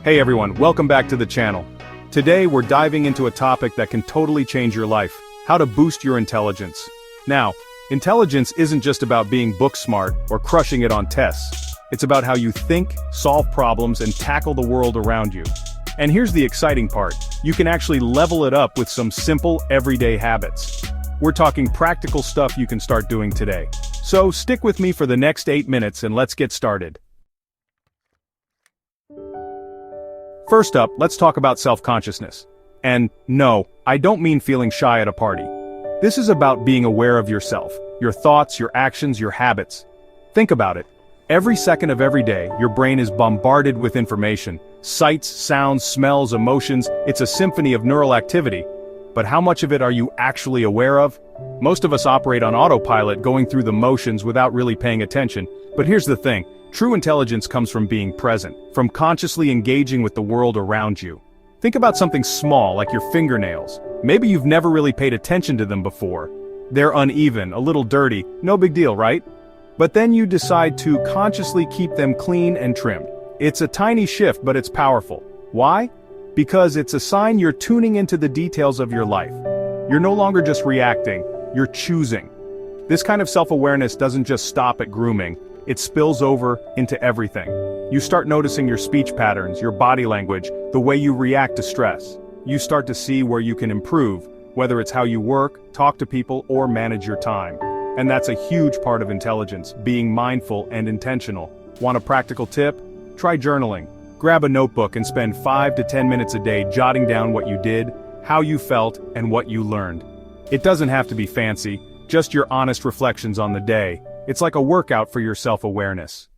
Hey everyone, welcome back to the channel. Today we're diving into a topic that can totally change your life: how to boost your intelligence. Now, intelligence isn't just about being book smart or crushing it on tests. It's about how you think, solve problems, and tackle the world around you. And here's the exciting part: you can actually level it up with some simple, everyday habits. We're talking practical stuff you can start doing today. So stick with me for the next 8 minutes and let's get started. First up, let's talk about self-consciousness. And no, I don't mean feeling shy at a party. This is about being aware of yourself, your thoughts, your actions, your habits. Think about it. Every second of every day, your brain is bombarded with information. Sights, sounds, smells, emotions. It's a symphony of neural activity. But how much of it are you actually aware of? Most of us operate on autopilot, going through the motions without really paying attention. But here's the thing. True intelligence comes from being present, from consciously engaging with the world around you. Think about something small like your fingernails. Maybe you've never really paid attention to them before. They're uneven, a little dirty, no big deal, right? But then you decide to consciously keep them clean and trimmed. It's a tiny shift, but it's powerful. Why? Because it's a sign you're tuning into the details of your life. You're no longer just reacting, you're choosing. This kind of self-awareness doesn't just stop at grooming. It spills over into everything. You start noticing your speech patterns, your body language, the way you react to stress. You start to see where you can improve, whether it's how you work, talk to people, or manage your time. And that's a huge part of intelligence, being mindful and intentional. Want a practical tip? Try journaling. Grab a notebook and spend 5 to 10 minutes a day jotting down what you did, how you felt, and what you learned. It doesn't have to be fancy, just your honest reflections on the day. It's like a workout for your self-awareness.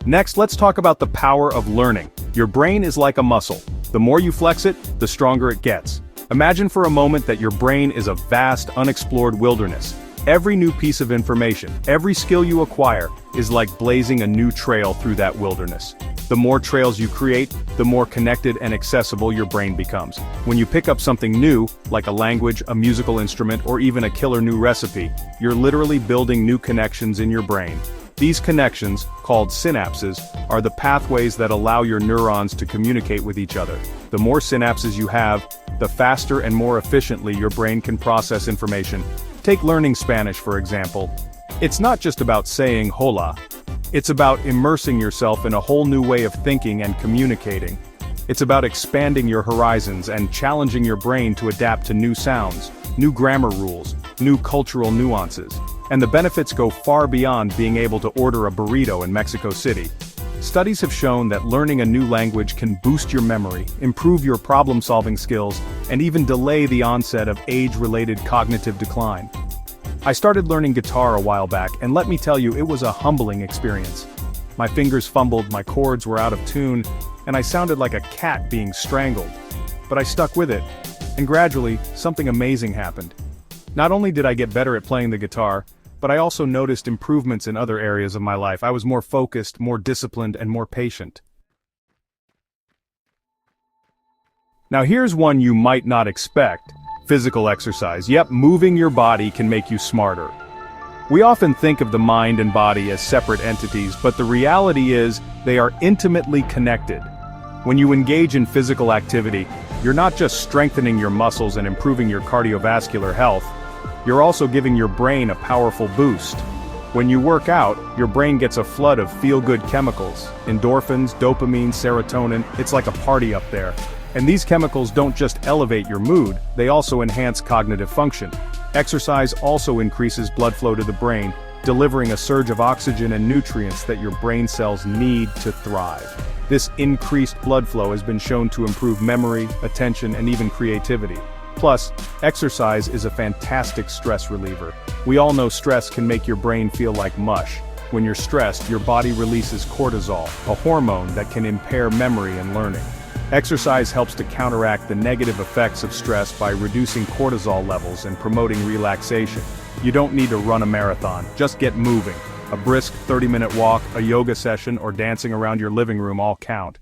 Next, let's talk about the power of learning. Your brain is like a muscle. The more you flex it, the stronger it gets. Imagine for a moment that your brain is a vast, unexplored wilderness. Every new piece of information, every skill you acquire, is like blazing a new trail through that wilderness. The more trails you create, the more connected and accessible your brain becomes. When you pick up something new, like a language, a musical instrument, or even a killer new recipe, you're literally building new connections in your brain. These connections, called synapses, are the pathways that allow your neurons to communicate with each other. The more synapses you have, the faster and more efficiently your brain can process information. Take learning Spanish, for example. It's not just about saying hola. It's about immersing yourself in a whole new way of thinking and communicating. It's about expanding your horizons and challenging your brain to adapt to new sounds, new grammar rules, new cultural nuances. And the benefits go far beyond being able to order a burrito in Mexico City. Studies have shown that learning a new language can boost your memory, improve your problem-solving skills, and even delay the onset of age-related cognitive decline. I started learning guitar a while back, and let me tell you, it was a humbling experience. My fingers fumbled, my chords were out of tune, and I sounded like a cat being strangled. But I stuck with it, and gradually, something amazing happened. Not only did I get better at playing the guitar, but I also noticed improvements in other areas of my life. I was more focused, more disciplined, and more patient. Now here's one you might not expect. Physical exercise. Yep, moving your body can make you smarter. We often think of the mind and body as separate entities, but the reality is they are intimately connected. When you engage in physical activity, you're not just strengthening your muscles and improving your cardiovascular health, you're also giving your brain a powerful boost. When you work out, your brain gets a flood of feel-good chemicals, endorphins, dopamine, serotonin. It's like a party up there. And these chemicals don't just elevate your mood, they also enhance cognitive function. Exercise also increases blood flow to the brain, delivering a surge of oxygen and nutrients that your brain cells need to thrive. This increased blood flow has been shown to improve memory, attention, and even creativity. Plus, exercise is a fantastic stress reliever. We all know stress can make your brain feel like mush. When you're stressed, your body releases cortisol, a hormone that can impair memory and learning. Exercise helps to counteract the negative effects of stress by reducing cortisol levels and promoting relaxation. You don't need to run a marathon, just get moving. A brisk 30-minute walk, a yoga session, or dancing around your living room all count.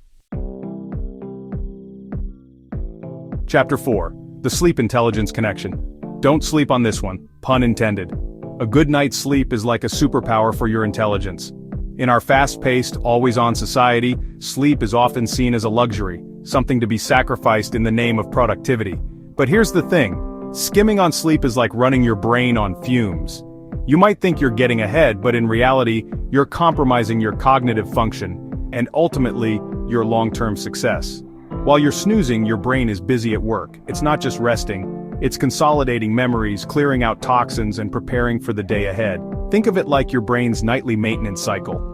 Chapter 4. The Sleep Intelligence Connection. Don't sleep on this one, pun intended. A good night's sleep is like a superpower for your intelligence. In our fast-paced, always-on society, sleep is often seen as a luxury, something to be sacrificed in the name of productivity. But here's the thing, skimming on sleep is like running your brain on fumes. You might think you're getting ahead, but in reality, you're compromising your cognitive function, and ultimately, your long-term success. While you're snoozing, your brain is busy at work. It's not just resting, it's consolidating memories, clearing out toxins, and preparing for the day ahead. Think of it like your brain's nightly maintenance cycle.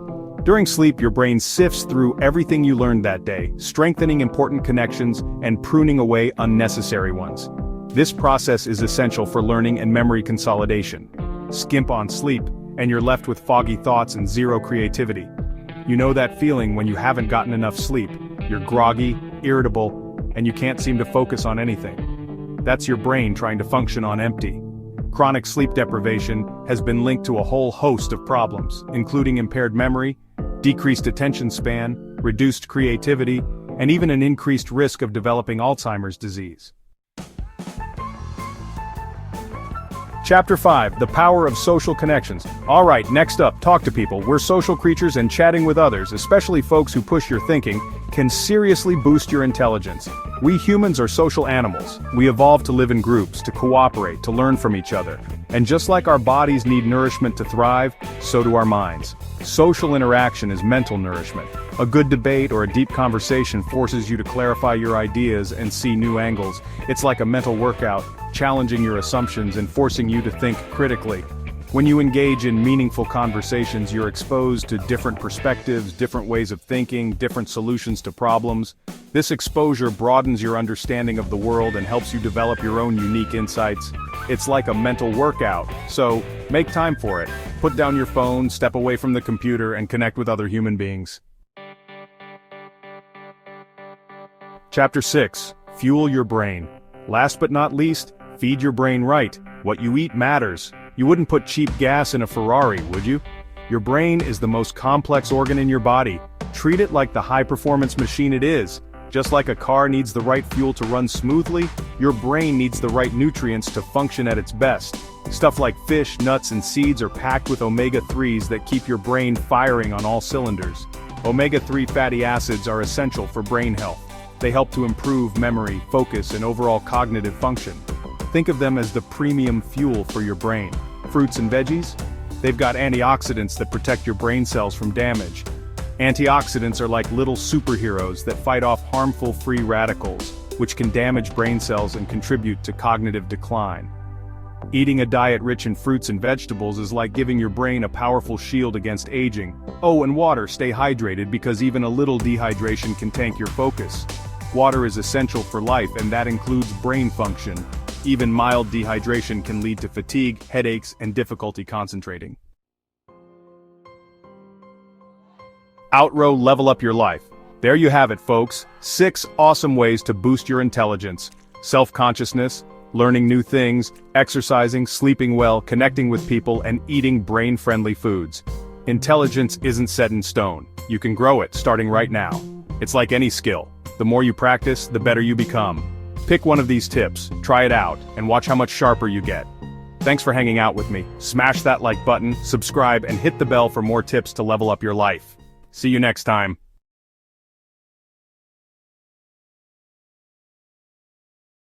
During sleep, your brain sifts through everything you learned that day, strengthening important connections and pruning away unnecessary ones. This process is essential for learning and memory consolidation. Skimp on sleep, and you're left with foggy thoughts and zero creativity. You know that feeling when you haven't gotten enough sleep. You're groggy, irritable, and you can't seem to focus on anything. That's your brain trying to function on empty. Chronic sleep deprivation has been linked to a whole host of problems, including impaired memory, decreased attention span, reduced creativity, and even an increased risk of developing Alzheimer's disease. Chapter 5, The Power of Social Connections. Alright, next up, talk to people. We're social creatures, and chatting with others, especially folks who push your thinking, can seriously boost your intelligence. We humans are social animals. We evolved to live in groups, to cooperate, to learn from each other. And just like our bodies need nourishment to thrive, so do our minds. Social interaction is mental nourishment. A good debate or a deep conversation forces you to clarify your ideas and see new angles. It's like a mental workout, challenging your assumptions and forcing you to think critically. When you engage in meaningful conversations, you're exposed to different perspectives, different ways of thinking, different solutions to problems. This exposure broadens your understanding of the world and helps you develop your own unique insights. It's like a mental workout, so make time for it. Put down your phone, step away from the computer, and connect with other human beings. Chapter 6, Fuel Your Brain. Last but not least, feed your brain right. What you eat matters. You wouldn't put cheap gas in a Ferrari, would you? Your brain is the most complex organ in your body. Treat it like the high-performance machine it is. Just like a car needs the right fuel to run smoothly, your brain needs the right nutrients to function at its best. Stuff like fish, nuts, and seeds are packed with omega-3s that keep your brain firing on all cylinders. Omega-3 fatty acids are essential for brain health. They help to improve memory, focus, and overall cognitive function. Think of them as the premium fuel for your brain. Fruits and veggies? They've got antioxidants that protect your brain cells from damage. Antioxidants are like little superheroes that fight off harmful free radicals, which can damage brain cells and contribute to cognitive decline. Eating a diet rich in fruits and vegetables is like giving your brain a powerful shield against aging. Oh, and water, stay hydrated because even a little dehydration can tank your focus. Water is essential for life, and that includes brain function. Even mild dehydration can lead to fatigue, headaches, and difficulty concentrating. Outrow, level up your life. There you have it, folks. 6 awesome ways to boost your intelligence. Self-consciousness, learning new things, exercising, sleeping well, connecting with people, and eating brain-friendly foods. Intelligence isn't set in stone. You can grow it, starting right now. It's like any skill. The more you practice, the better you become. Pick one of these tips, try it out, and watch how much sharper you get. Thanks for hanging out with me. Smash that like button, subscribe, and hit the bell for more tips to level up your life. See you next time.